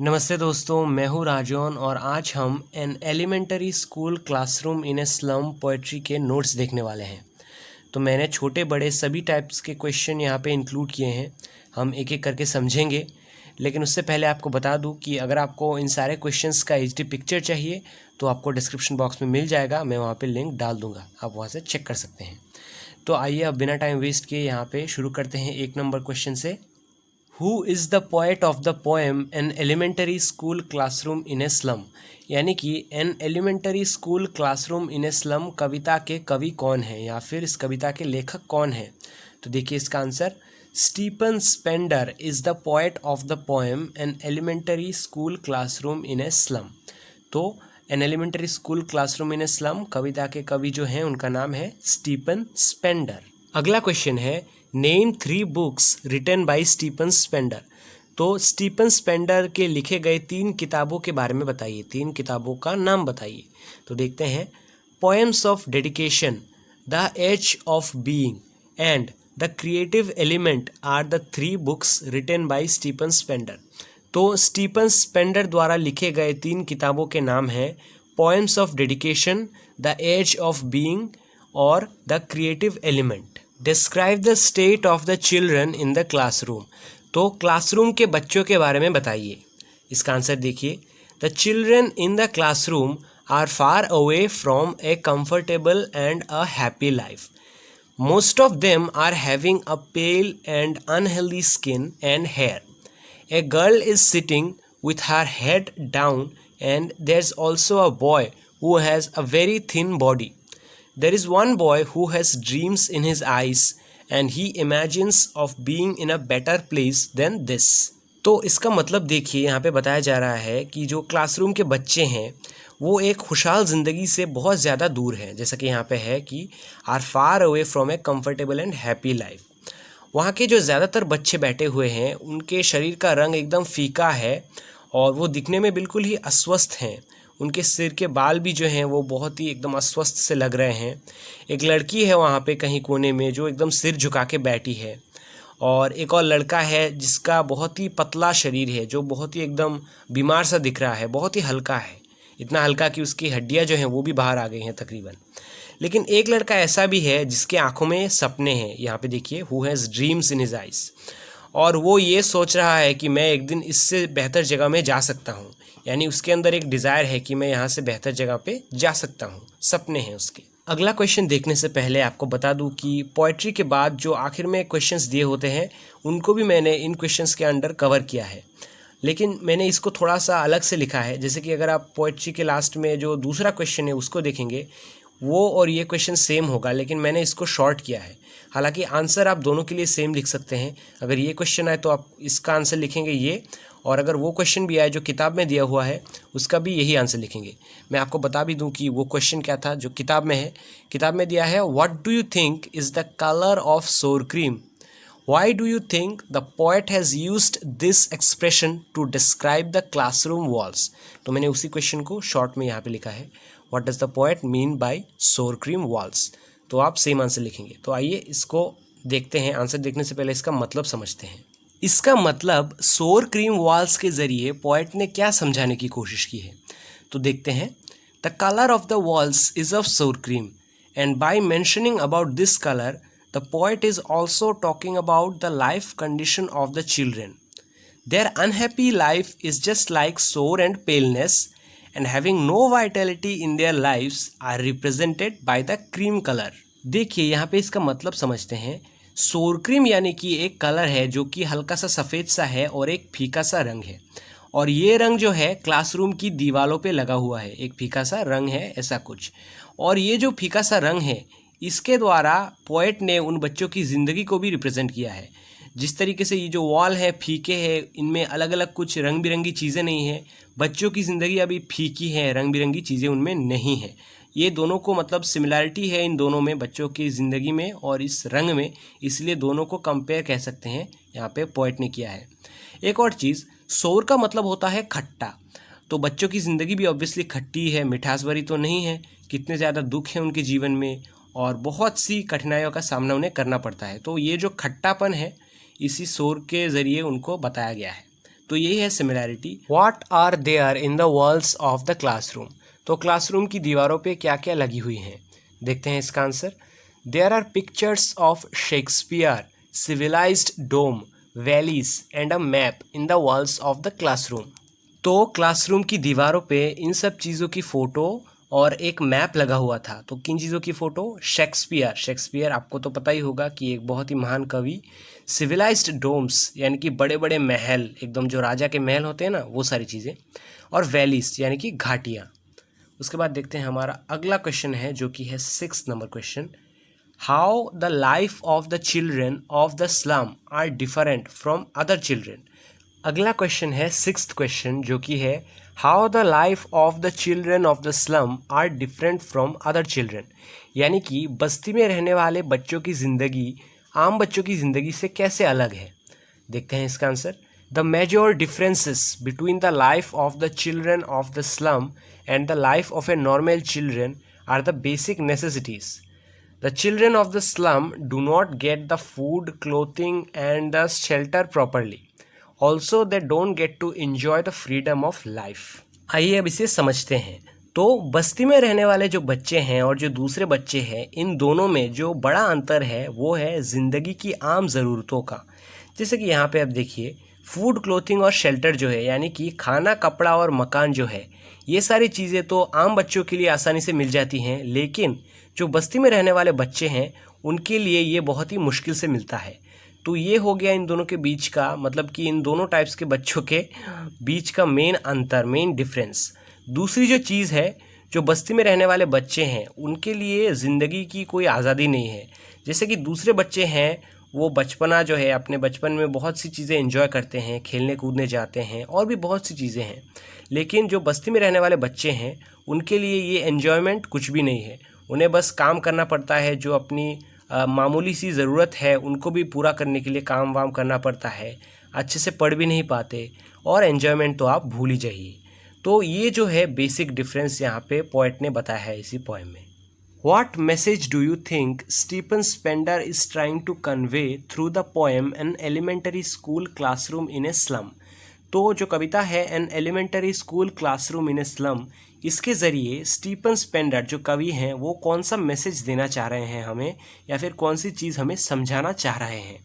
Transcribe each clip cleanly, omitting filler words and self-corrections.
नमस्ते दोस्तों, मैं हूँ राजौन और आज हम an elementary school classroom in a slum poetry के नोट्स देखने वाले हैं। तो मैंने छोटे बड़े सभी टाइप्स के क्वेश्चन यहाँ पे इंक्लूड किए हैं। हम एक एक करके समझेंगे, लेकिन उससे पहले आपको बता दूँ कि अगर आपको इन सारे क्वेश्चंस का एचडी पिक्चर चाहिए तो आपको डिस्क्रिप्शन बॉक्स में मिल जाएगा। मैं वहाँ पर लिंक डाल दूँगा, आप वहाँ से चेक कर सकते हैं। तो आइए अब बिना टाइम वेस्ट किए यहाँ पर शुरू करते हैं 1 नंबर क्वेश्चन से। Who is the poet of the poem An Elementary School Classroom in a Slum? यानी कि An Elementary School Classroom in a Slum कविता के कवि कौन है या फिर इस कविता के लेखक कौन है? तो देखिए इसका answer, Stephen Spender is the poet of the poem an elementary school classroom in a slum. तो an elementary school classroom in a slum कविता के कवि जो हैं उनका नाम है स्टीफन स्पेंडर। अगला क्वेश्चन है, name 3 books written by Stephen Spender. तो स्टीफन स्पेंडर के लिखे गए 3 किताबों के बारे में बताइए, 3 किताबों का नाम बताइए। तो देखते हैं, poems of dedication, the age of being and the creative element are the 3 books written by Stephen Spender. तो स्टीफन स्पेंडर द्वारा लिखे गए 3 किताबों के नाम हैं poems of dedication, the age of being और the creative element. Describe the state of the children in the classroom. तो क्लासरूम के बच्चों के बारे में बताइए। इसका आंसर देखिए, the children in the classroom are far away from a comfortable and a happy life. Most of them are having a pale and unhealthy skin and hair. A girl is sitting with her head down and there's also a boy who has a very thin body. There is one boy who has dreams in his eyes and he imagines of being in a better place than this. तो इसका मतलब देखिए, यहाँ पे बताया जा रहा है कि जो क्लासरूम के बच्चे हैं वो एक खुशहाल ज़िंदगी से बहुत ज़्यादा दूर हैं। जैसा कि यहाँ पे है कि are far away from a comfortable and happy life. वहाँ के जो ज़्यादातर बच्चे बैठे हुए हैं उनके शरीर का रंग एकदम फीका है और वो दिखने में बिल्कुल ही अस्वस्थ हैं। उनके सिर के बाल भी जो हैं वो बहुत ही एकदम अस्वस्थ से लग रहे हैं। एक लड़की है वहाँ पे कहीं कोने में जो एकदम सिर झुका के बैठी है, और एक और लड़का है जिसका बहुत ही पतला शरीर है, जो बहुत ही एकदम बीमार सा दिख रहा है, बहुत ही हल्का है, इतना हल्का कि उसकी हड्डियाँ जो हैं वो भी बाहर आ गई हैं तकरीबन। लेकिन एक लड़का ऐसा भी है जिसके आँखों में सपने हैं। यहाँ पे देखिए, who has dreams in his eyes, और वो ये सोच रहा है कि मैं एक दिन इससे बेहतर जगह में जा सकता हूँ। यानी उसके अंदर एक डिज़ायर है कि मैं यहाँ से बेहतर जगह पे जा सकता हूँ, सपने हैं उसके। अगला क्वेश्चन देखने से पहले आपको बता दूँ कि पोएट्री के बाद जो आखिर में क्वेश्चंस दिए होते हैं उनको भी मैंने इन क्वेश्चंस के अंडर कवर किया है, लेकिन मैंने इसको थोड़ा सा अलग से लिखा है। जैसे कि अगर आप पोएट्री के लास्ट में जो दूसरा क्वेश्चन है उसको देखेंगे, वो और ये क्वेश्चन सेम होगा, लेकिन मैंने इसको शॉर्ट किया है। हालांकि आंसर आप दोनों के लिए सेम लिख सकते हैं। अगर ये क्वेश्चन आए तो आप इसका आंसर लिखेंगे ये, और अगर वो क्वेश्चन भी आए जो किताब में दिया हुआ है उसका भी यही आंसर लिखेंगे। मैं आपको बता भी दूं कि वो क्वेश्चन क्या था जो किताब में है। किताब में दिया है, what do you think is the colour of sour cream? Why do you think the poet has used this expression to describe the classroom walls? तो मैंने उसी क्वेश्चन को शॉर्ट में यहाँ पे लिखा है, What does the poet mean by sour cream walls? तो आप सेम आंसर लिखेंगे। तो आइए इसको देखते हैं। आंसर देखने से पहले इसका मतलब समझते हैं। इसका मतलब सोर क्रीम वॉल्स के ज़रिए पोएट ने क्या समझाने की कोशिश की है, तो देखते हैं। The colour of the walls is of sour cream and by mentioning about this colour the poet is also talking about the life condition of the children. Their unhappy life is just like sore and paleness, and having no vitality in their lives are represented by the cream color. देखिए यहाँ पे इसका मतलब समझते हैं। सोर cream यानी कि एक कलर है जो कि हल्का सा सफ़ेद सा है और एक फीका सा रंग है, और ये रंग जो है क्लासरूम की दीवारों पे लगा हुआ है। एक फीका सा रंग है ऐसा कुछ, और ये जो फीका सा रंग है इसके द्वारा पोएट ने उन बच्चों की ज़िंदगी को भी रिप्रेजेंट किया है। जिस तरीके से ये जो वॉल है फीके हैं, इनमें अलग अलग कुछ रंग बिरंगी चीज़ें नहीं हैं। बच्चों की ज़िंदगी अभी फीकी है, रंग बिरंगी चीज़ें उनमें नहीं हैं। ये दोनों को मतलब सिमिलैरिटी है इन दोनों में, बच्चों की ज़िंदगी में और इस रंग में, इसलिए दोनों को कंपेयर कह सकते हैं यहाँ पे पोएट ने किया है। एक और चीज़, सोर का मतलब होता है खट्टा। तो बच्चों की ज़िंदगी भी ऑब्वियसली खट्टी है, मिठास भरी तो नहीं है। कितने ज़्यादा दुख हैं उनके जीवन में और बहुत सी कठिनाइयों का सामना उन्हें करना पड़ता है। तो ये जो खट्टापन है इसी शोर के ज़रिए उनको बताया गया है। तो यही है similarity. What are there in the walls of the classroom, तो क्लासरूम की दीवारों पे क्या क्या लगी हुई हैं, देखते हैं इसका answer. There are pictures of Shakespeare, civilized dome, valleys and a map in the walls of the classroom. तो क्लासरूम की दीवारों पे इन सब चीज़ों की फ़ोटो और एक मैप लगा हुआ था। तो किन चीज़ों की फ़ोटो? शेक्सपियर आपको तो पता ही होगा कि एक बहुत ही महान कवि। सिविलाइज्ड डोम्स यानी कि बड़े बड़े महल, एकदम जो राजा के महल होते हैं ना, वो सारी चीज़ें। और वैलीज यानी कि घाटियाँ। उसके बाद देखते हैं हमारा अगला क्वेश्चन है जो कि है 6th number question. How the life of the children of the slum are different from other children. अगला क्वेश्चन है 6th क्वेश्चन जो कि है how the life of the children of the slum are different from other children, यानी कि बस्ती में रहने वाले बच्चों की ज़िंदगी आम बच्चों की ज़िंदगी से कैसे अलग है। देखते हैं इसका answer. The major differences between the life of the children of the slum and the life of a normal children are the basic necessities. The children of the slum do not get the food, clothing and the shelter properly. Also, they don't get to enjoy the freedom of life. आइए अब इसे समझते हैं। तो बस्ती में रहने वाले जो बच्चे हैं और जो दूसरे बच्चे हैं, इन दोनों में जो बड़ा अंतर है वो है ज़िंदगी की आम ज़रूरतों का। जैसे कि यहाँ पे आप देखिए, फूड, क्लोथिंग और शेल्टर जो है, यानी कि खाना, कपड़ा और मकान जो है, ये सारी चीज़ें तो आम बच्चों के लिए आसानी से मिल जाती हैं, लेकिन जो बस्ती में रहने वाले बच्चे हैं उनके लिए ये बहुत ही मुश्किल से मिलता है। तो ये हो गया इन दोनों के बीच का, मतलब कि इन दोनों टाइप्स के बच्चों के बीच का मेन अंतर, मेन डिफरेंस। दूसरी जो चीज़ है, जो बस्ती में रहने वाले बच्चे हैं उनके लिए ज़िंदगी की कोई आज़ादी नहीं है। जैसे कि दूसरे बच्चे हैं वो बचपना जो है, अपने बचपन में बहुत सी चीज़ें एंजॉय करते हैं, खेलने कूदने जाते हैं और भी बहुत सी चीज़ें हैं। लेकिन जो बस्ती में रहने वाले बच्चे हैं उनके लिए ये एन्जॉयमेंट कुछ भी नहीं है। उन्हें बस काम करना पड़ता है, जो अपनी मामूली सी ज़रूरत है उनको भी पूरा करने के लिए काम वाम करना पड़ता है। अच्छे से पढ़ भी नहीं पाते और एन्जॉयमेंट तो आप भूल ही जाइए। तो ये जो है बेसिक डिफरेंस यहाँ पे पोएट ने बताया है इसी पोएम में। What message do you think Stephen Spender is trying to convey through the poem An Elementary School Classroom in a Slum? तो जो कविता है An Elementary School Classroom in a Slum, इसके ज़रिए स्टीफन स्पेंडर जो कवि हैं वो कौन सा मैसेज देना चाह रहे हैं हमें, या फिर कौन सी चीज़ हमें समझाना चाह रहे हैं।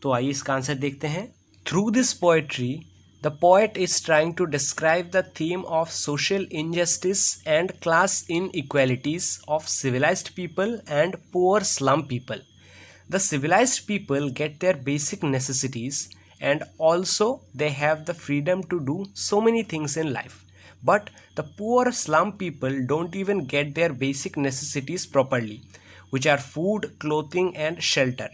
तो आइए इसका आंसर देखते हैं। Through this poetry the poet is trying to describe the theme of social injustice and class inequalities of civilized people and poor slum people. The civilized people get their basic necessities and also they have the freedom to do so many things in life. But the poor slum people don't even get their basic necessities properly, which are food, clothing and shelter.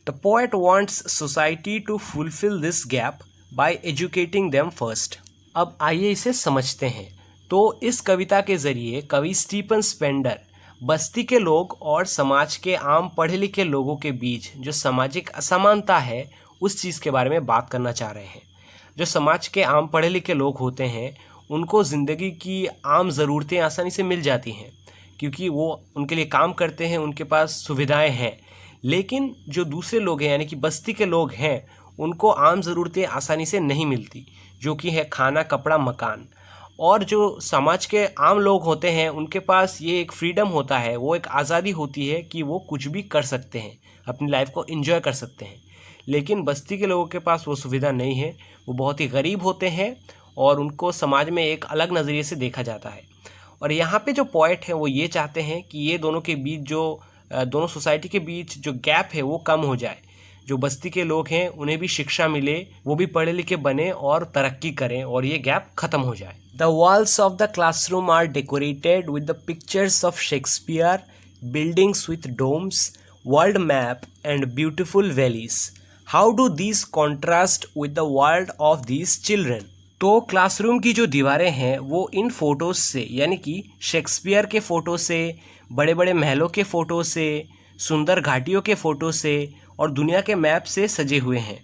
The poet wants society to fulfill this gap by educating them first. अब आइए इसे समझते हैं। तो इस कविता के ज़रिए कवि स्टीफन स्पेंडर बस्ती के लोग और समाज के आम पढ़े लिखे लोगों के बीच जो सामाजिक असमानता है उस चीज़ के बारे में बात करना चाह रहे हैं। जो समाज के आम पढ़े लिखे लोग होते हैं उनको ज़िंदगी की आम ज़रूरतें आसानी से मिल जाती हैं क्योंकि वो उनके लिए काम करते हैं, उनके पास सुविधाएं हैं। लेकिन जो दूसरे लोग हैं यानी कि बस्ती के लोग हैं उनको आम ज़रूरतें आसानी से नहीं मिलती, जो कि है खाना, कपड़ा, मकान। और जो समाज के आम लोग होते हैं उनके पास ये एक फ्रीडम होता है, वो एक आज़ादी होती है कि वो कुछ भी कर सकते हैं, अपनी लाइफ को एंजॉय कर सकते हैं। लेकिन बस्ती के लोगों के पास वो सुविधा नहीं है, वो बहुत ही गरीब होते हैं और उनको समाज में एक अलग नज़रिए से देखा जाता है। और यहाँ पे जो पोएट है वो ये चाहते हैं कि ये दोनों के बीच जो दोनों सोसाइटी के बीच जो गैप है वो कम हो जाए। जो बस्ती के लोग हैं उन्हें भी शिक्षा मिले, वो भी पढ़े लिखे बने और तरक्की करें और ये गैप ख़त्म हो जाए। The walls of the classroom are decorated with the pictures of Shakespeare, buildings with domes, world map and beautiful valleys. How do these contrast with the world of these children. तो classroom की जो दीवारें हैं वो इन photos से, यानी कि Shakespeare के फ़ोटो से, बड़े बड़े महलों के फ़ोटो से, सुंदर घाटियों के फ़ोटो से और दुनिया के मैप से सजे हुए हैं।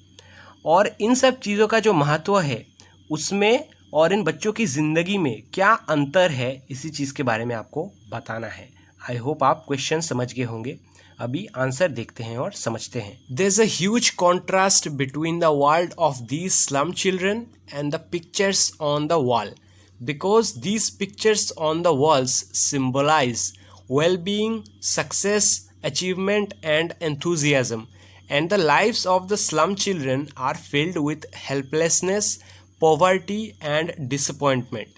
और इन सब चीज़ों का जो महत्व है उसमें और इन बच्चों की ज़िंदगी में क्या अंतर है, इसी चीज़ के बारे में आपको बताना है। आई होप आप क्वेश्चन समझ गए होंगे। अभी आंसर देखते हैं और समझते हैं. There's a huge contrast between the world of these slum children and the pictures on the wall, because these pictures on the walls symbolize well-being, success, achievement and enthusiasm, and the lives of the slum children are filled with helplessness, poverty and disappointment.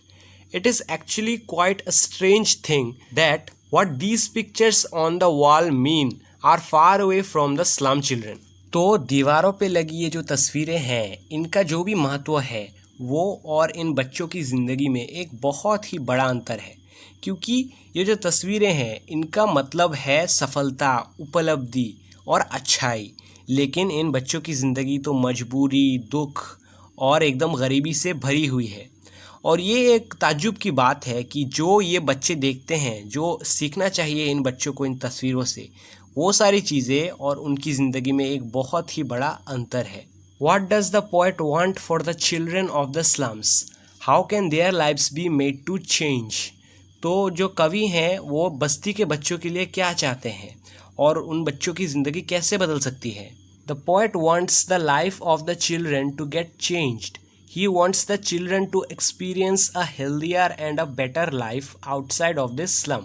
It is actually quite a strange thing that what these pictures on the wall mean are far away from the slum children. तो दीवारों पे लगी ये जो तस्वीरें हैं, इनका जो भी महत्व है वो और इन बच्चों की ज़िंदगी में एक बहुत ही बड़ा अंतर है, क्योंकि ये जो तस्वीरें हैं इनका मतलब है सफलता, उपलब्धि और अच्छाई, लेकिन इन बच्चों की ज़िंदगी तो मजबूरी, दुख और एकदम गरीबी से भरी हुई है. और ये एक ताज्जुब की बात है कि जो ये बच्चे देखते हैं, जो सीखना चाहिए इन बच्चों को इन तस्वीरों से, वो सारी चीज़ें और उनकी ज़िंदगी में एक बहुत ही बड़ा अंतर है. What does the poet want for the children of the slums? How can their lives be made to change? तो जो कवि हैं वो बस्ती के बच्चों के लिए क्या चाहते हैं और उन बच्चों की ज़िंदगी कैसे बदल सकती है. The poet wants the life of the children to get changed. He wants the children to experience a healthier and a better life outside of this slum.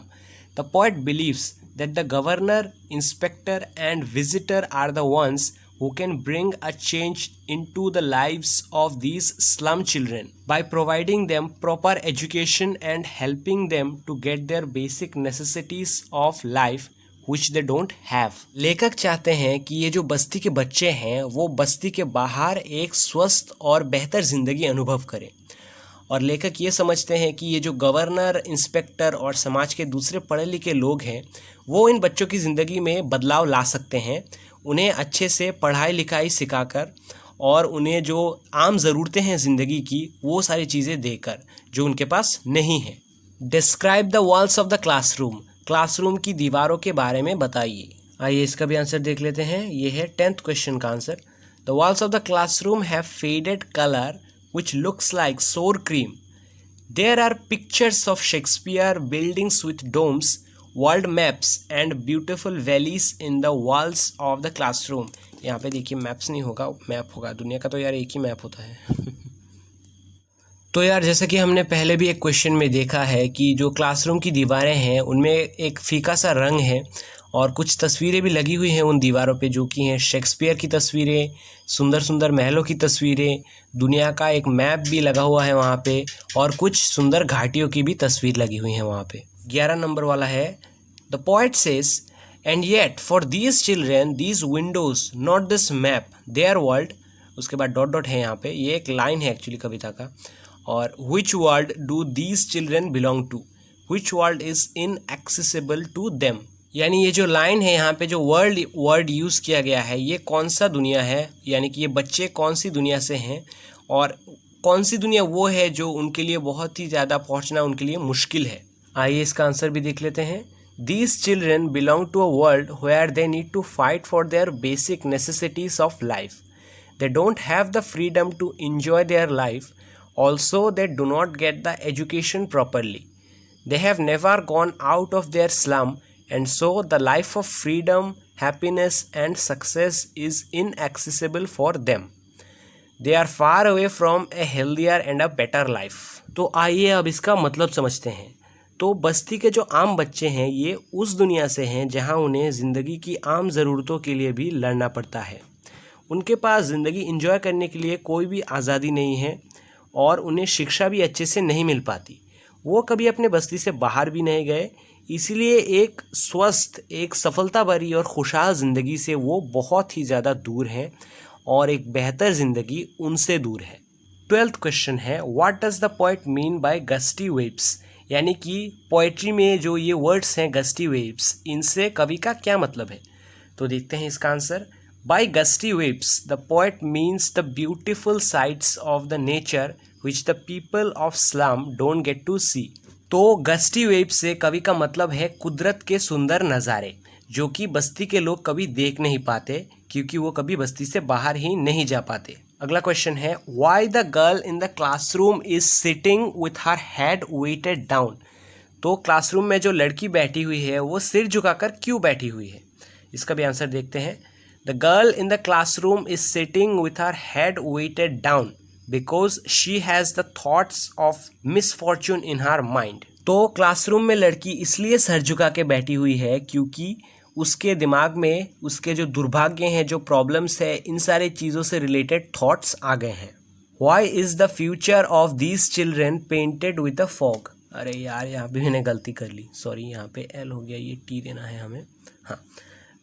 The poet believes that the governor, inspector and visitor are the ones who can bring a change into the lives of these slum children by providing them proper education and helping them to get their basic necessities of life which they don't have. लेखक चाहते हैं कि ये जो बस्ती के बच्चे हैं वो बस्ती के बाहर एक स्वस्थ और बेहतर ज़िंदगी अनुभव करें, और लेखक ये समझते हैं कि ये जो गवर्नर, इंस्पेक्टर और समाज के दूसरे पढ़े लिखे लोग हैं वो इन बच्चों की ज़िंदगी में बदलाव ला सकते हैं, उन्हें अच्छे से पढ़ाई लिखाई सिखाकर और उन्हें जो आम ज़रूरतें हैं ज़िंदगी की वो सारी चीज़ें देकर जो उनके पास नहीं है. Describe the walls of the classroom. Classroom की दीवारों के बारे में बताइए. आइए इसका भी आंसर देख लेते हैं. ये है 10th क्वेश्चन का answer. The walls of the classroom have faded colour which looks like sour cream. There are pictures of Shakespeare, buildings with domes, world maps and beautiful valleys in the walls of the classroom. यहाँ पे देखिए maps नहीं होगा, map होगा. दुनिया का तो यार एक ही मैप होता है. तो यार जैसा कि हमने पहले भी एक क्वेश्चन में देखा है कि जो क्लासरूम की दीवारें हैं उनमें एक फीका सा रंग है और कुछ तस्वीरें भी लगी हुई हैं उन दीवारों पे, जो कि हैं शेक्सपियर की तस्वीरें, सुंदर सुंदर महलों की तस्वीरें, दुनिया का एक मैप भी लगा हुआ है वहाँ पे और कुछ सुंदर घाटियों की भी तस्वीर लगी हुई हैं वहाँ पे. 11 नंबर वाला है. The poet says and yet for these children these Windows not this map there world. उसके बाद डॉट डॉट है यहाँ पे, ये एक लाइन है एक्चुअली कविता का. और which world do these children belong to? Which world is inaccessible to them? यानी ये जो लाइन है यहाँ पे जो वर्ड यूज़ किया गया है ये कौन सा दुनिया है, यानी कि ये बच्चे कौन सी दुनिया से हैं और कौन सी दुनिया वो है जो उनके लिए बहुत ही ज़्यादा पहुँचना उनके लिए मुश्किल है. आइए इसका आंसर भी देख लेते हैं. These children belong to a world where they need to fight for their basic necessities of life. They don't have the freedom to enjoy their life. Also, they do not get the education properly. They have never gone out of their slum, and so the life of freedom, happiness and success is inaccessible for them. They are far away from a healthier and a better life. तो आइए अब इसका मतलब समझते हैं. तो बस्ती के जो आम बच्चे हैं ये उस दुनिया से हैं जहां उन्हें ज़िंदगी की आम ज़रूरतों के लिए भी लड़ना पड़ता है. उनके पास ज़िंदगी एंजॉय करने के लिए कोई भी आज़ादी नहीं है और उन्हें शिक्षा भी अच्छे से नहीं मिल पाती. वो कभी अपने बस्ती से बाहर भी नहीं गए, इसलिए एक स्वस्थ, एक सफलता भरी और खुशहाल ज़िंदगी से वो बहुत ही ज़्यादा दूर हैं और एक बेहतर ज़िंदगी उनसे दूर है. 12th क्वेश्चन है what does the poet mean by gusty waves. यानी कि पोएट्री में जो ये वर्ड्स हैं गस्टी वेव्स, इनसे कवि का क्या मतलब है. तो देखते हैं इसका answer. By gusty waves, the poet means the beautiful sights of the nature which the people of slum don't get to see. तो गस्टी वेव से कवि का मतलब है कुदरत के सुंदर नज़ारे जो कि बस्ती के लोग कभी देख नहीं पाते क्योंकि वो कभी बस्ती से बाहर ही नहीं जा पाते. अगला क्वेश्चन है Why the girl in the classroom is sitting with her head weighted down. तो क्लासरूम में जो लड़की बैठी हुई है वो सिर झुकाकर क्यों बैठी हुई है. इसका भी आंसर देखते हैं। The girl in the classroom is sitting with her head weighted down because she has the thoughts of misfortune in her mind. तो क्लासरूम में लड़की इसलिए सर झुका के बैठी हुई है क्योंकि उसके दिमाग में उसके जो दुर्भाग्य हैं, जो प्रॉब्लम्स है, इन सारी चीज़ों से रिलेटेड थॉट्स आ गए हैं। Why is the future of these children painted with a fog. अरे यार, यहाँ पे मैंने गलती कर ली, सॉरी, यहाँ पे एल हो गया, ये टी देना है हमें। हाँ,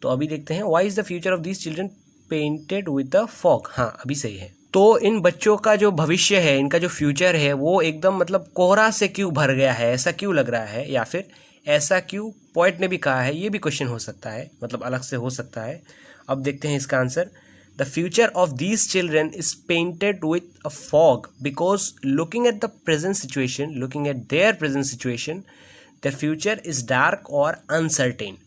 तो अभी देखते हैं, why is the future of these children painted with a fog. हाँ, अभी सही है। तो इन बच्चों का जो भविष्य है, इनका जो फ्यूचर है, वो एकदम मतलब कोहरा से क्यों भर गया है, ऐसा क्यों लग रहा है, या फिर ऐसा क्यों पोएट ने भी कहा है, ये भी क्वेश्चन हो सकता है, मतलब अलग से हो सकता है। अब देखते हैं इसका answer. The future of these children is painted with a fog because looking at the present situation, looking at there present situation, the future is dark और अनसर्टेन।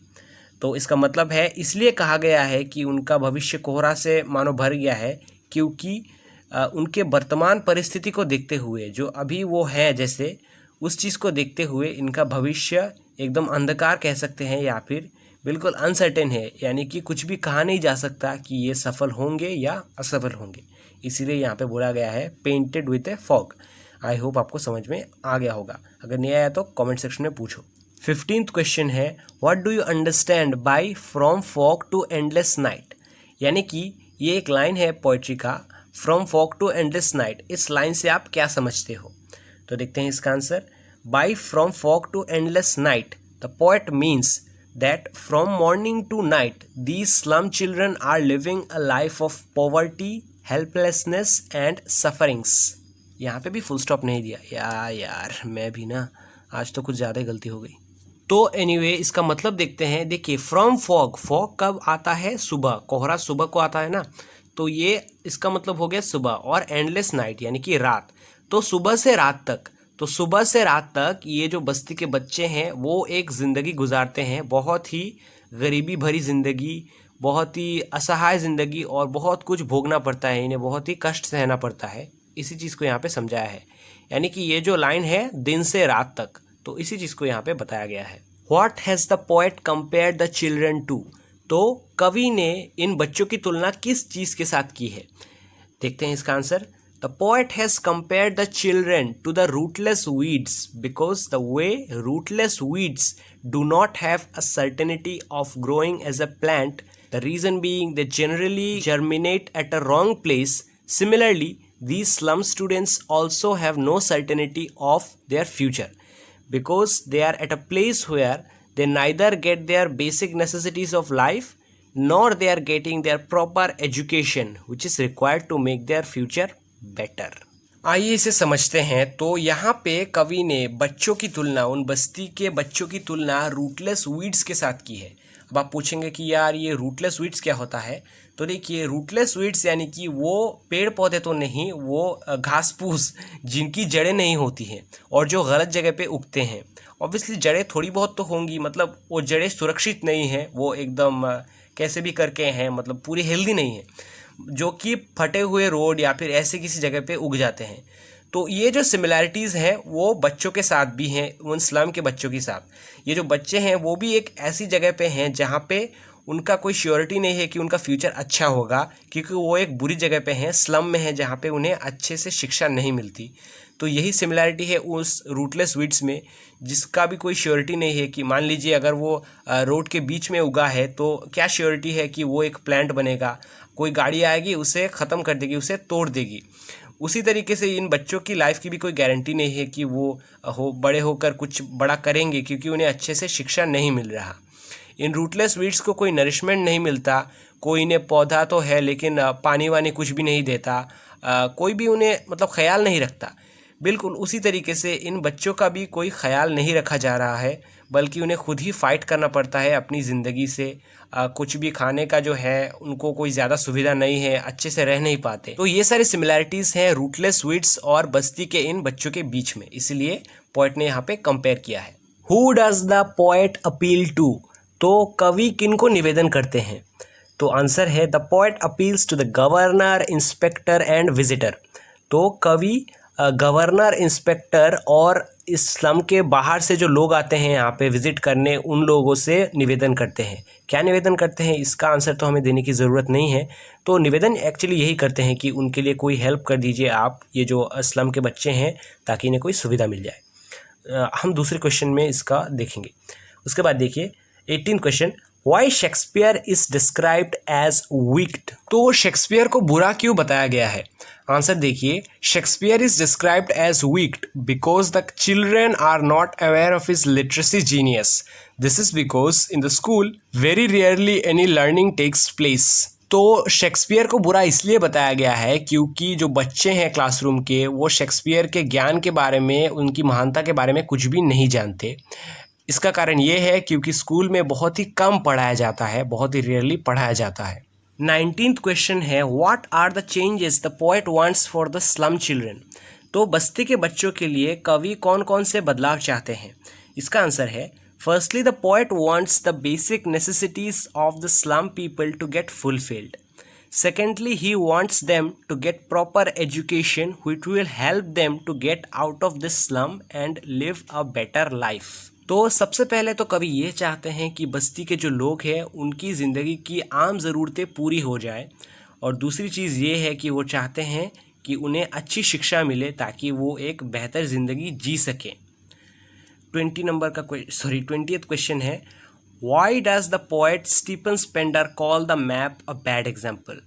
तो इसका मतलब है, इसलिए कहा गया है कि उनका भविष्य कोहरा से मानो भर गया है क्योंकि उनके वर्तमान परिस्थिति को देखते हुए, जो अभी वो है जैसे, उस चीज़ को देखते हुए इनका भविष्य एकदम अंधकार कह सकते हैं, या फिर बिल्कुल अनसर्टेन है, यानी कि कुछ भी कहा नहीं जा सकता कि ये सफल होंगे या असफल होंगे। इसीलिए यहाँ पे बोला गया है painted with A fog. I hope आपको समझ में आ गया होगा। अगर नहीं आया तो कमेंट सेक्शन में पूछो। 15th क्वेश्चन है, what do you understand by from fog to endless night. यानी कि ये एक लाइन है पोइट्री का, फ्रॉम फॉग टू एंडलेस नाइट। इस लाइन से आप क्या समझते हो? तो देखते हैं इसका answer. By from fog to endless night the poet means that from morning to night these slum children are living a life of poverty, helplessness and sufferings। यहाँ पे भी फुल स्टॉप नहीं दिया यार, मैं भी ना आज तो कुछ ज़्यादा ही गलती हो गई। तो एनीवे, इसका मतलब देखते हैं। देखिए, फ्रॉम फॉग, फॉग कब आता है? सुबह, कोहरा सुबह को आता है ना, तो ये इसका मतलब हो गया सुबह। और एंडलेस नाइट यानी कि रात, तो सुबह से रात तक। तो सुबह से रात तक ये जो बस्ती के बच्चे हैं वो एक ज़िंदगी गुजारते हैं, बहुत ही गरीबी भरी ज़िंदगी, बहुत ही असहाय ज़िंदगी, और बहुत कुछ भोगना पड़ता है इन्हें, बहुत ही कष्ट सहना पड़ता है। इसी चीज़ को यहाँ पे समझाया है, यानी कि ये जो लाइन है दिन से रात तक, तो इसी चीज़ को यहाँ पे बताया गया है। What has the poet compared the children to. तो कवि ने इन बच्चों की तुलना किस चीज़ के साथ की है? देखते हैं इसका answer. The poet has compared the children to the rootless weeds because the way rootless weeds do not have a certainty of growing as a plant, the reason being they generally germinate at a wrong place. Similarly, these slum students also have no certainty of their future because they are at a place where they neither get their basic necessities of life nor they are getting their proper education which is required to make their future better. आइए इसे समझते हैं। तो यहाँ पे कवि ने बच्चों की तुलना, उन बस्ती के बच्चों की तुलना रूटलेस वीड्स के साथ की है। अब आप पूछेंगे कि यार ये रूटलेस वीड्स क्या होता है? तो देखिए, रूटलेस वीड्स यानी कि वो पेड़ पौधे तो नहीं, वो घास फूस जिनकी जड़ें नहीं होती हैं और जो गलत जगह पे उगते हैं। ऑब्वियसली जड़ें थोड़ी बहुत तो होंगी, मतलब वो जड़ें सुरक्षित नहीं हैं, वो एकदम कैसे भी करके हैं, मतलब पूरी हेल्दी नहीं है, जो कि फटे हुए रोड या फिर ऐसे किसी जगह पे उग जाते हैं। तो ये जो सिमिलैरिटीज़ हैं वो बच्चों के साथ भी हैं, उन स्लम के बच्चों के साथ। ये जो बच्चे हैं वो भी एक ऐसी जगह पे हैं जहाँ पे उनका कोई श्योरिटी नहीं है कि उनका फ्यूचर अच्छा होगा, क्योंकि वो एक बुरी जगह पे हैं, स्लम में हैं, जहाँ पे उन्हें अच्छे से शिक्षा नहीं मिलती। तो यही सिमिलैरिटी है उस रूटलेस वीड्स में, जिसका भी कोई श्योरिटी नहीं है कि मान लीजिए अगर वो रोड के बीच में उगा है तो क्या श्योरिटी है कि वो एक प्लांट बनेगा? कोई गाड़ी आएगी उसे ख़त्म कर देगी, उसे तोड़ देगी। उसी तरीके से इन बच्चों की लाइफ की भी कोई गारंटी नहीं है कि वो बड़े होकर कुछ बड़ा करेंगे, क्योंकि उन्हें अच्छे से शिक्षा नहीं मिल रहा। इन रूटलेस वीड्स को कोई नरिशमेंट नहीं मिलता, कोई इन्हें पौधा तो है लेकिन पानी वानी कुछ भी नहीं देता, कोई भी उन्हें मतलब ख्याल नहीं रखता। बिल्कुल उसी तरीके से इन बच्चों का भी कोई ख्याल नहीं रखा जा रहा है, बल्कि उन्हें खुद ही फाइट करना पड़ता है अपनी ज़िंदगी से। कुछ भी खाने का जो है उनको कोई ज़्यादा सुविधा नहीं है, अच्छे से रह नहीं पाते। तो ये सारी सिमिलैरिटीज़ हैं रूटलेस वीड्स और बस्ती के इन बच्चों के बीच में, इसलिए पोएट ने यहाँ पे कंपेयर किया है। Who does the poet appeal to. तो कवि किन को निवेदन करते हैं? तो आंसर है the poet appeals to the governor, inspector and visitor. तो कवि गवर्नर, इंस्पेक्टर और इस स्लम के बाहर से जो लोग आते हैं यहाँ पे विज़िट करने, उन लोगों से निवेदन करते हैं। क्या निवेदन करते हैं, इसका आंसर तो हमें देने की ज़रूरत नहीं है। तो निवेदन एक्चुअली यही करते हैं कि उनके लिए कोई हेल्प कर दीजिए आप, ये जो स्लम के बच्चे हैं, ताकि इन्हें कोई सुविधा मिल जाए। हम दूसरे क्वेश्चन में इसका देखेंगे। उसके बाद देखिए 18 question, why Shakespeare is described as wicked. तो शेक्सपियर को बुरा क्यों बताया गया है? आंसर देखिए, Shakespeare is described as wicked because the children are not aware of his literacy genius. This is because in the school very rarely any learning takes place. तो Shakespeare को बुरा इसलिए बताया गया है क्योंकि जो बच्चे हैं क्लासरूम के, वो शेक्सपियर के ज्ञान के बारे में, उनकी महानता के बारे में कुछ भी नहीं जानते। इसका कारण ये है क्योंकि स्कूल में बहुत ही कम पढ़ाया जाता है, बहुत ही रेयरली पढ़ाया जाता है। 19th क्वेश्चन है, what are the changes the poet wants for the slum children. तो बस्ती के बच्चों के लिए कवि कौन कौन से बदलाव चाहते हैं? इसका आंसर है, firstly the poet wants the basic necessities of the slum people to get fulfilled. Secondly, he wants them to get proper education which will help them to get out of this slum and live a better life. तो सबसे पहले तो कवि ये चाहते हैं कि बस्ती के जो लोग हैं उनकी ज़िंदगी की आम ज़रूरतें पूरी हो जाए, और दूसरी चीज़ ये है कि वो चाहते हैं कि उन्हें अच्छी शिक्षा मिले ताकि वो एक बेहतर ज़िंदगी जी सकें। 20th क्वेश्चन है, why does the poet Stephen Spender call the map a bad example.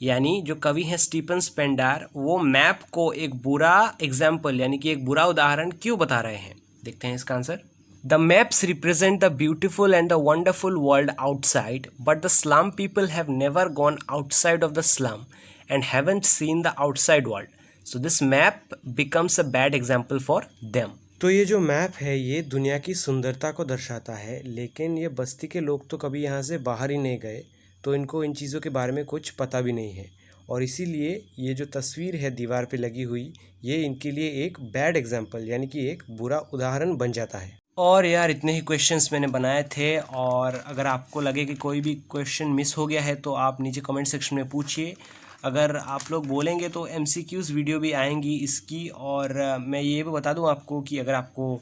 यानी जो कवि हैं स्टीफन स्पेंडर, वो मैप को एक बुरा एग्जाम्पल यानी कि एक बुरा उदाहरण क्यों बता रहे हैं? देखते हैं इसका answer. The maps represent the beautiful and the wonderful world outside, but the slum people have never gone outside of the slum and haven't seen the outside world, so this map becomes a bad example for them. तो ये जो map है ये दुनिया की सुंदरता को दर्शाता है, लेकिन ये बस्ती के लोग तो कभी यहाँ से बाहर ही नहीं गए, तो इनको इन चीज़ों के बारे में कुछ पता भी नहीं है, और इसीलिए ये जो तस्वीर है दीवार पे लगी हुई, ये इनके लिए एक बैड एग्जाम्पल यानी कि एक बुरा उदाहरण बन जाता है। और यार इतने ही क्वेश्चंस मैंने बनाए थे, और अगर आपको लगे कि कोई भी क्वेश्चन मिस हो गया है तो आप नीचे कमेंट सेक्शन में पूछिए। अगर आप लोग बोलेंगे तो MCQs वीडियो भी आएंगी इसकी। और मैं ये भी बता दूं आपको कि अगर आपको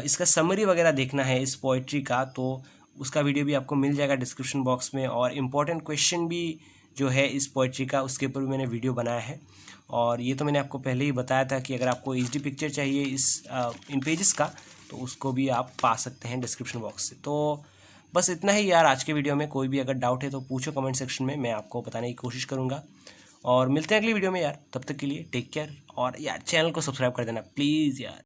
इसका समरी वगैरह देखना है इस पोइट्री का, तो उसका वीडियो भी आपको मिल जाएगा डिस्क्रिप्शन बॉक्स में, और इम्पॉर्टेंट क्वेश्चन भी जो है इस पोइट्री का, उसके ऊपर भी मैंने वीडियो बनाया है। और ये तो मैंने आपको पहले ही बताया था कि अगर आपको HD पिक्चर चाहिए इन पेजेस का, तो उसको भी आप पा सकते हैं डिस्क्रिप्शन बॉक्स से। तो बस इतना ही यार आज के वीडियो में। कोई भी अगर डाउट है तो पूछो कमेंट सेक्शन में, मैं आपको बताने की कोशिश करूँगा। और मिलते हैं अगली वीडियो में यार, तब तक के लिए टेक केयर, और यार चैनल को सब्सक्राइब कर देना प्लीज़ यार।